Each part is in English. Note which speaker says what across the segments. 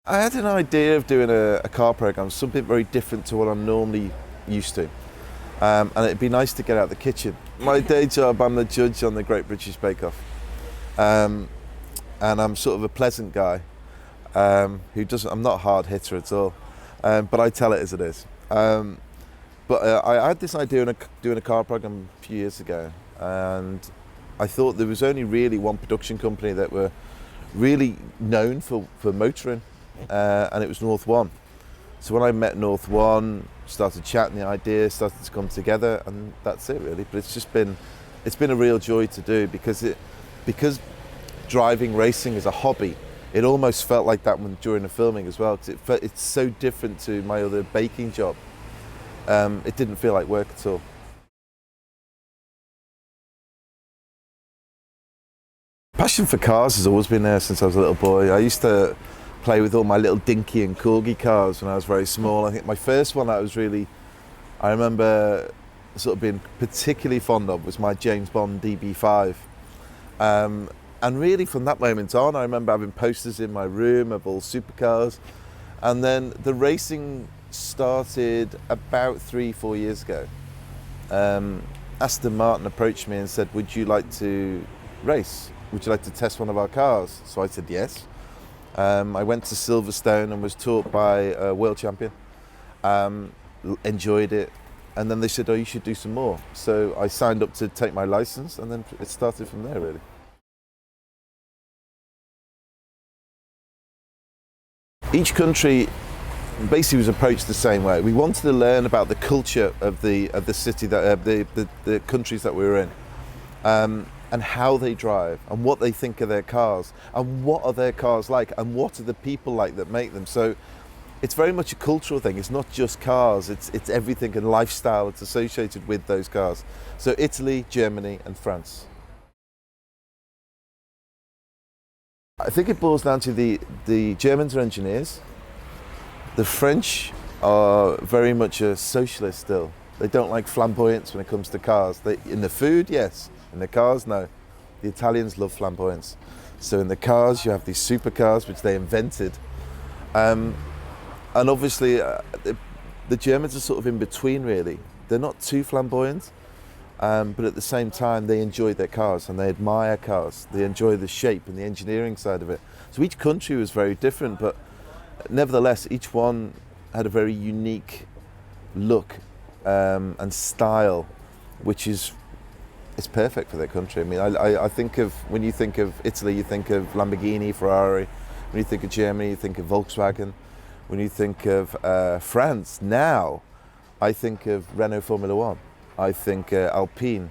Speaker 1: I had an idea of doing a car program, something very different to what I'm normally used to. And it'd be nice to get out of the kitchen. My day job, I'm the judge on the Great British Bake Off. And I'm sort of a pleasant guy I'm not a hard hitter at all, but I tell it as it is. I had this idea of doing a car program a few years ago, and I thought there was only really one production company that were really known for motoring, and it was North One. So when I met North One, started chatting, the idea started to come together, and that's it really. But it's been a real joy to do because driving racing is a hobby. It almost felt like that during the filming as well, because it's so different to my other baking job. It didn't feel like work at all. Passion for cars has always been there since I was a little boy. I used to play with all my little dinky and corgi cars when I was very small. I think my first one I remember sort of being particularly fond of was my James Bond DB5. And really from that moment on, I remember having posters in my room of all supercars. And then the racing started about 3-4 years ago. Aston Martin approached me and said, "Would you like to race? Would you like to test one of our cars?" So I said yes. I went to Silverstone and was taught by a world champion. Enjoyed it. And then they said, "Oh, you should do some more." So I signed up to take my license, and then it started from there really. Each country basically was approached the same way. We wanted to learn about the culture of the city that the countries that we were in, and how they drive, and what they think of their cars, and what are their cars like, and what are the people like that make them. So it's very much a cultural thing. It's not just cars. It's everything and lifestyle that's associated with those cars. So Italy, Germany, and France. I think it boils down to the Germans are engineers. The French are very much a socialist still. They don't like flamboyance when it comes to cars. In the food, yes. In the cars, no. The Italians love flamboyance. So in the cars, you have these supercars, which they invented. And obviously, the Germans are sort of in between, really. They're not too flamboyant. But at the same time, they enjoy their cars and they admire cars. They enjoy the shape and the engineering side of it. So each country was very different, but nevertheless, each one had a very unique look and style, which is perfect for their country. I mean, I think when you think of Italy, you think of Lamborghini, Ferrari. When you think of Germany, you think of Volkswagen. When you think of France, now, I think of Renault Formula One. I think Alpine,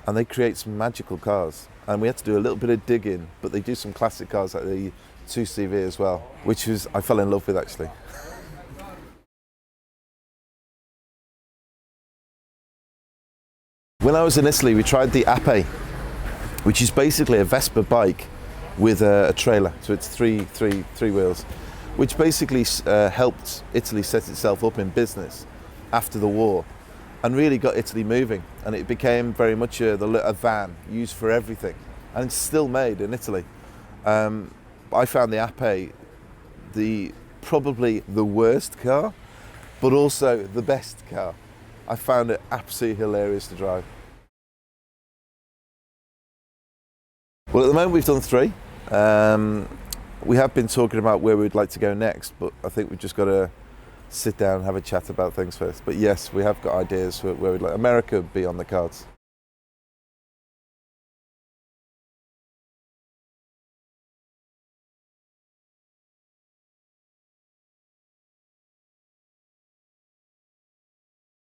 Speaker 1: and they create some magical cars. And we had to do a little bit of digging, but they do some classic cars like the 2CV as well, which I fell in love with actually. When I was in Italy, we tried the Ape, which is basically a Vespa bike with a trailer. So it's three wheels, which basically helped Italy set itself up in business after the war, and really got Italy moving, and it became very much a van used for everything, and it's still made in Italy. I found the Ape probably the worst car, but also the best car. I found it absolutely hilarious to drive. Well, at the moment we've done 3. We have been talking about where we'd like to go next, but I think we've just got to sit down and have a chat about things first. But yes, we have got ideas for where we'd like. America would be on the cards.